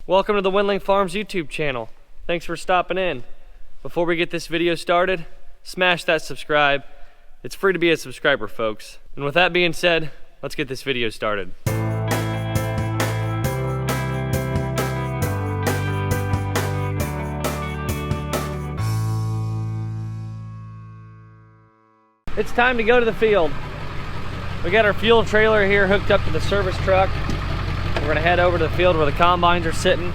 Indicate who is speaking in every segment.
Speaker 1: Welcome to the Wendling Farms YouTube channel. Thanks for stopping in. Before we get this video started, smash that subscribe. It's free to be a subscriber, folks. And with that being said, let's get this video started. It's time to go to the field. We got our fuel trailer here hooked up to the service truck. We're gonna head over to the field where the combines are sitting,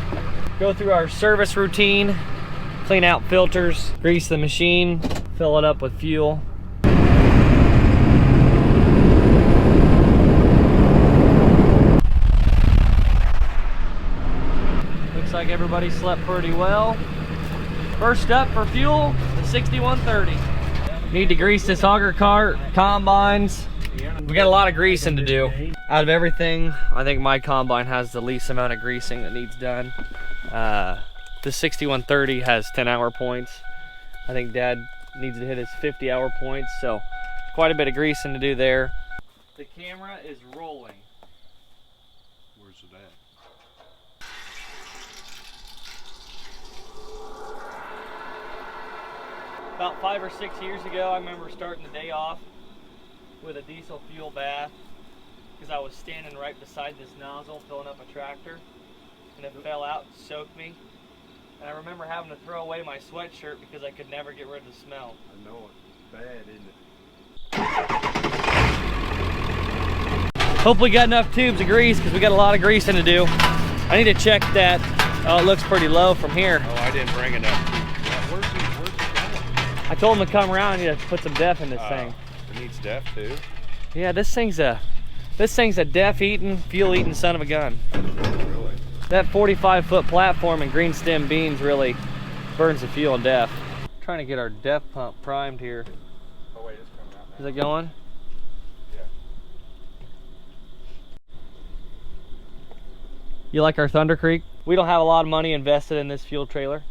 Speaker 1: go through our service routine, clean out filters, grease the machine, fill it up with fuel. Looks like everybody slept pretty well. First up for fuel, the 6130. Need to grease this auger cart, combines. We got a lot of greasing to do. Out of everything, I think my combine has the least amount of greasing that needs done. The 6130 has 10-hour points. I think Dad needs to hit his 50-hour points, so quite a bit of greasing to do there. The camera is rolling.
Speaker 2: Where's it at?
Speaker 1: About 5 or 6 years ago, I remember starting the day off with a diesel fuel bath because I was standing right beside this nozzle filling up a tractor, and it fell out and soaked me. And I remember having to throw away my sweatshirt because I could never get rid of the smell.
Speaker 2: I know it's bad, isn't it?
Speaker 1: Hopefully got enough tubes of grease because we got a lot of greasing to do. I need to check that. Oh, it looks pretty low from here.
Speaker 2: Oh, I didn't bring enough. Yeah, where's he going?
Speaker 1: I told him to come around and put some def in this thing.
Speaker 2: It needs def too.
Speaker 1: Yeah, this thing's a def eating, fuel eating son of a gun.
Speaker 2: Really?
Speaker 1: That 45-foot platform and green stem beans really burns the fuel in def. Trying to get our def pump primed here.
Speaker 2: Oh wait, it's coming out now.
Speaker 1: Is it going?
Speaker 2: Yeah.
Speaker 1: You like our Thunder Creek? We don't have a lot of money invested in this fuel trailer.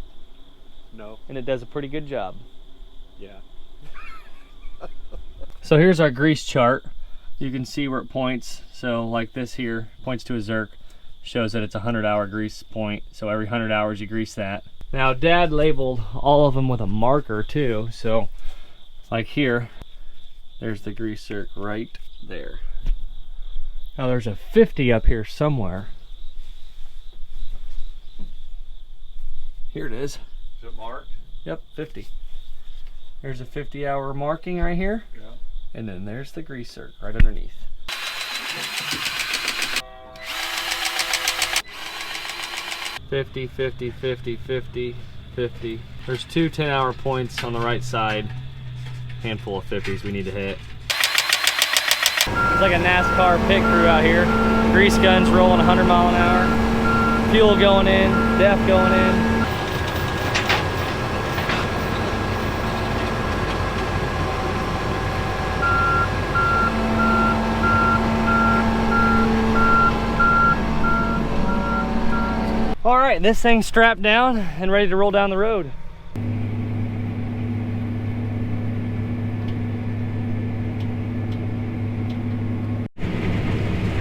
Speaker 2: No.
Speaker 1: And it does a pretty good job.
Speaker 2: Yeah.
Speaker 1: So here's our grease chart. You can see where it points. So like this here points to a Zerk, shows that it's a 100-hour grease point. So every 100 hours you grease that. Now Dad labeled all of them with a marker too. So like here, there's the grease Zerk right there. Now there's a 50 up here somewhere. Here it is.
Speaker 2: Is it marked?
Speaker 1: Yep, 50. There's a 50-hour marking right here.
Speaker 2: Yeah.
Speaker 1: And then there's the grease Zerk right underneath. $50, $50, $50, $50, $50. There's two 10-hour points on the right side. Handful of 50s we need to hit. It's like a NASCAR pit crew out here. Grease guns rolling 100 mile an hour. Fuel going in, def going in. All right, this thing's strapped down and ready to roll down the road.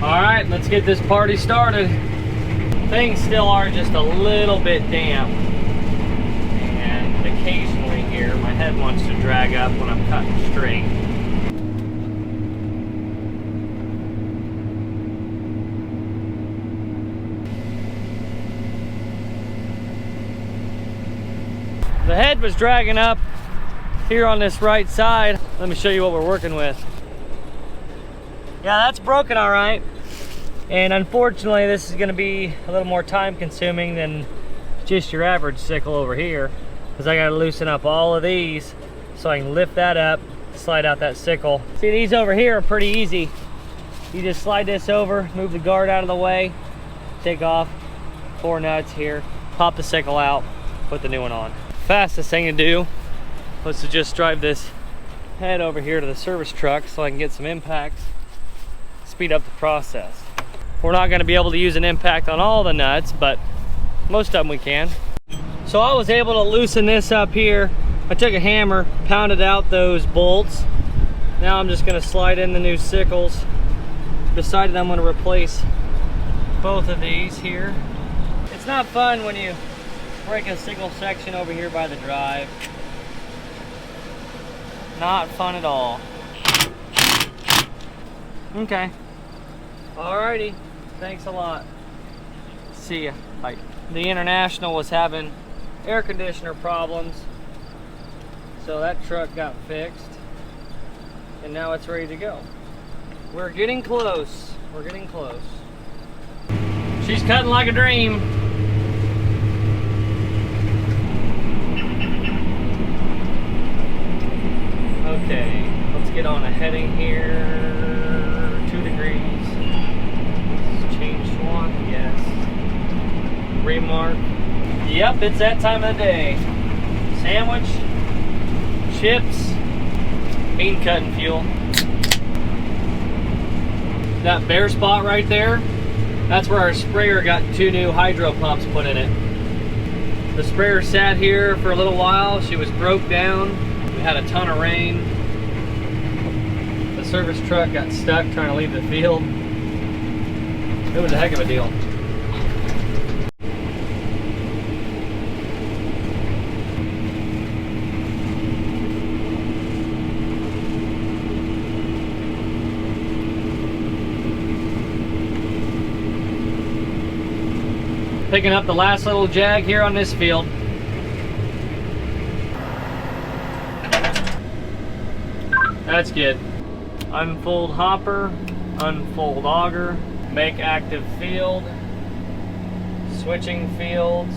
Speaker 1: All right, let's get this party started. Things still are just a little bit damp. And occasionally here, my head wants to drag up when I'm cutting straight. The head was dragging up here on this right side. Let me show you what we're working with. Yeah, that's broken all right. And unfortunately, this is gonna be a little more time consuming than just your average sickle over here, because I gotta loosen up all of these so I can lift that up, slide out that sickle. See, these over here are pretty easy. You just slide this over, move the guard out of the way, take off 4 nuts here, pop the sickle out, put the new one on. Fastest thing to do was to just drive this head over here to the service truck so I can get some impacts, speed up the process. We're not going to be able to use an impact on all the nuts, but most of them we can. So I was able to loosen this up here. I took a hammer, pounded out those bolts. Now I'm just going to slide in the new sickles. Decided I'm going to replace both of these here. It's It's not fun when you break a single section over here by the drive. Not fun at all. Okay. Alrighty. Thanks a lot. See ya. Bye. The International was having air conditioner problems, so that truck got fixed, and now it's ready to go. We're getting close. We're getting close. She's cutting like a dream. Okay, let's get on a heading here. 2 degrees. Let's change one, yes. Remark. Yep, it's that time of the day. Sandwich, chips, bean cutting fuel. That bare spot right there, that's where our sprayer got 2 new hydro pumps put in it. The sprayer sat here for a little while. She was broke down. We had a ton of rain. The service truck got stuck trying to leave the field. It was a heck of a deal. Picking up the last little jag here on this field. That's good. Unfold hopper, unfold auger, make active field, switching fields.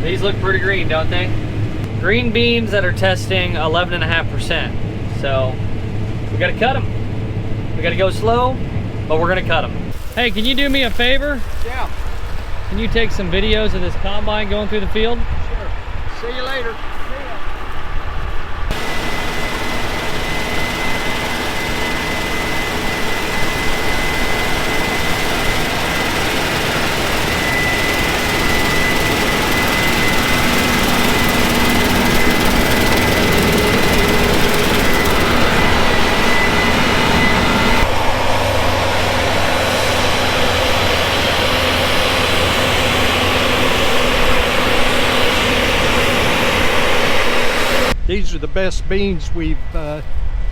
Speaker 1: These look pretty green, don't they? Green beans that are testing 11.5%. So we gotta cut them. We gotta go slow, but we're gonna cut them. Hey, can you do me a favor?
Speaker 3: Yeah.
Speaker 1: Can you take some videos of this combine going through the field?
Speaker 3: Sure. See you later. These are the best beans we've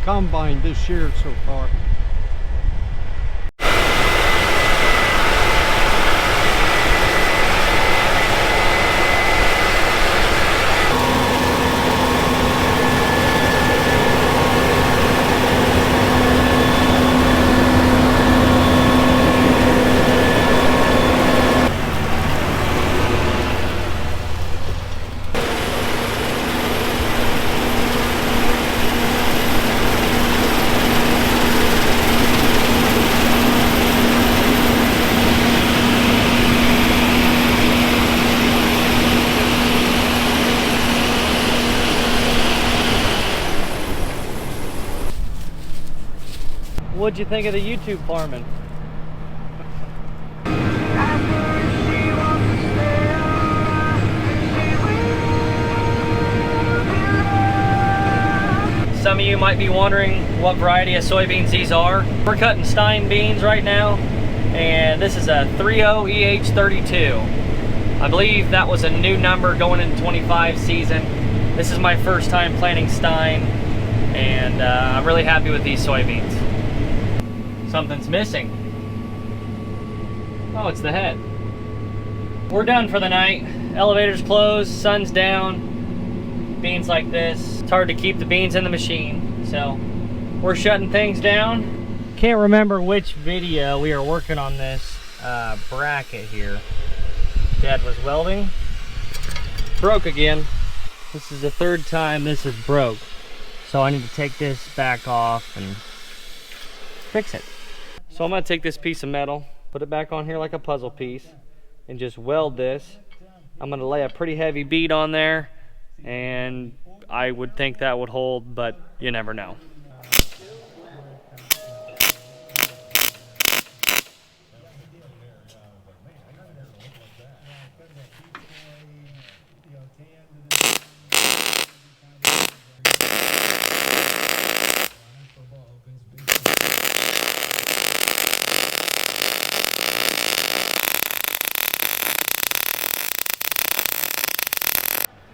Speaker 3: combined this year so far.
Speaker 1: What'd you think of the YouTube farming? Some of you might be wondering what variety of soybeans these are. We're cutting Stein beans right now, and this is a 30EH32. I believe that was a new number going into 25 season. This is my first time planting Stein, and I'm really happy with these soybeans. Something's missing. Oh, it's the head. We're done for the night. Elevator's closed, sun's down. Beans like this. It's hard to keep the beans in the machine, so we're shutting things down. Can't remember which video we were working on this bracket here. Dad was welding. Broke again. This is the 3rd time this is broke. So I need to take this back off and fix it. So I'm gonna take this piece of metal, put it back on here like a puzzle piece, and just weld this. I'm gonna lay a pretty heavy bead on there, and I would think that would hold, but you never know.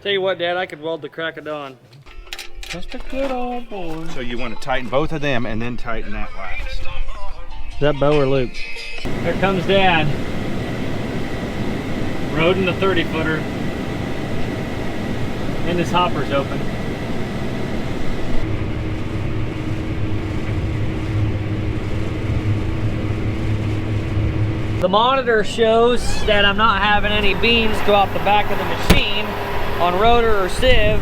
Speaker 1: Tell you what, Dad, I could weld the crack of dawn.
Speaker 3: Just a good old boy.
Speaker 2: So you want to tighten both of them and then tighten that last.
Speaker 1: Is that bow or loop? Here comes Dad. Roding the 30-footer. And his hopper's open. The monitor shows that I'm not having any beans go out the back of the machine on rotor or sieve,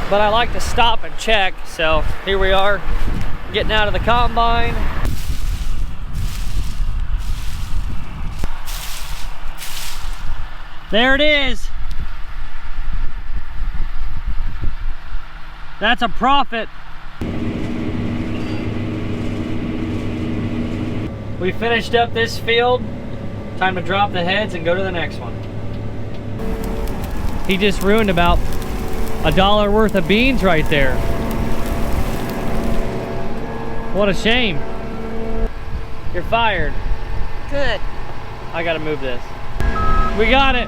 Speaker 1: but I like to stop and check, so here we are getting out of the combine. There it is. That's a profit. We finished up this field. Time to drop the heads and go to the next one. He just ruined about $1 worth of beans right there. What a shame. You're fired.
Speaker 4: Good.
Speaker 1: I gotta move this. We got it.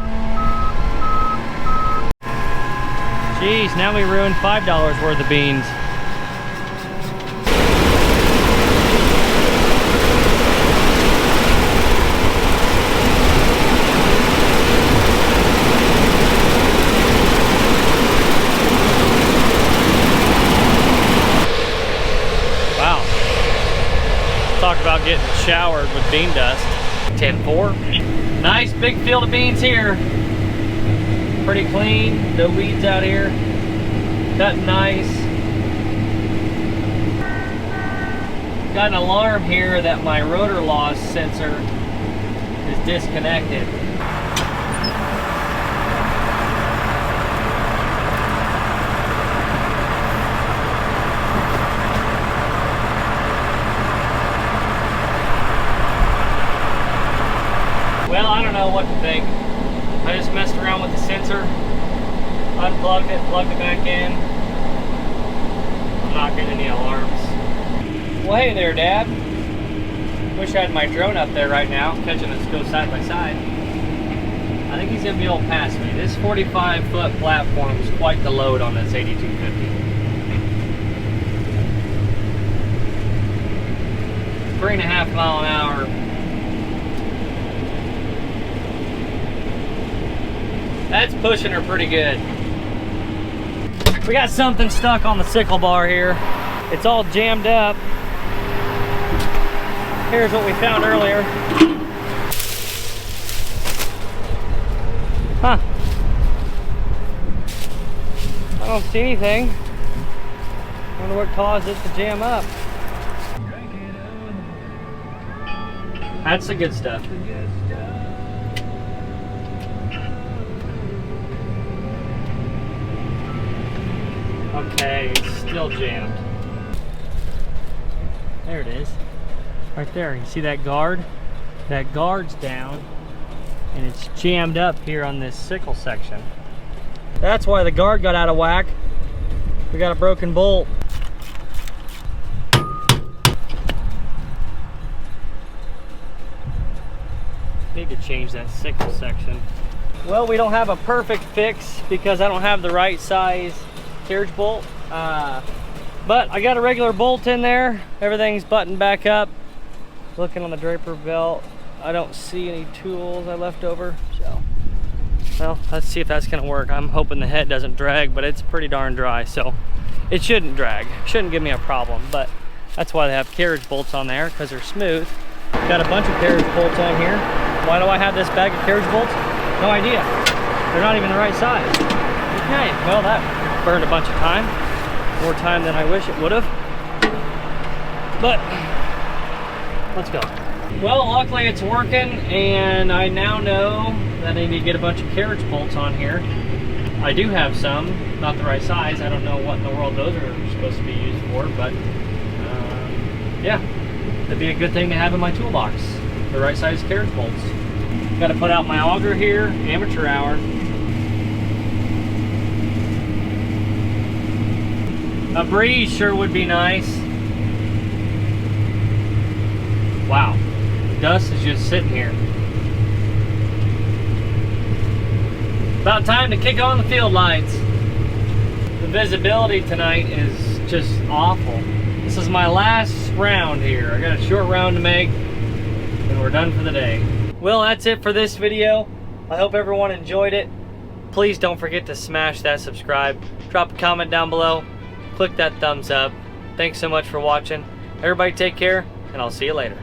Speaker 1: Jeez, now we ruined $5 worth of beans. Wow. Talk about getting showered with bean dust. 10-4. Nice big field of beans here. Pretty clean, no weeds out here. Cutting nice. Got an alarm here that my rotor loss sensor is disconnected. Well, I don't know what to think. I just messed around with the sensor, unplugged it, plugged it back in. I'm not getting any alarms. Well, hey there, Dad. Wish I had my drone up there right now, catching us go side by side. I think he's gonna be able to pass me. This 45-foot platform is quite the load on this 8250. 3.5 mile an hour. That's pushing her pretty good. We got something stuck on the sickle bar here. It's all jammed up. Here's what we found earlier. Huh. I don't see anything. Wonder what caused it to jam up. That's the good stuff. Okay, it's still jammed. There it is. Right there. You see that guard? That guard's down and it's jammed up here on this sickle section. That's why the guard got out of whack. We got a broken bolt. Need to change that sickle section. Well, we don't have a perfect fix because I don't have the right size carriage bolt, but I got a regular bolt in there. Everything's buttoned back up. Looking on the draper belt, I don't see any tools I left over, so well, let's see if that's gonna work. I'm hoping the head doesn't drag, but it's pretty darn dry, so it shouldn't drag. Shouldn't give me a problem, but that's why they have carriage bolts on there, because they're smooth. Got a bunch of carriage bolts on here. Why do I have this bag of carriage bolts? No idea. They're not even the right size. Okay, well, that burned a bunch of time, more time than I wish it would have, but let's go. Well, luckily it's working, and I now know that I need to get a bunch of carriage bolts on here. I do have some, not the right size. I don't know what in the world those are supposed to be used for, but yeah, that'd be a good thing to have in my toolbox, the right size carriage bolts. Got to put out my auger here, amateur hour. A breeze sure would be nice. Wow, the dust is just sitting here. About time to kick on the field lights. The visibility tonight is just awful. This is my last round here. I got a short round to make and we're done for the day. Well, that's it for this video. I hope everyone enjoyed it. Please don't forget to smash that subscribe. Drop a comment down below. Click that thumbs up. Thanks so much for watching. Everybody take care, and I'll see you later.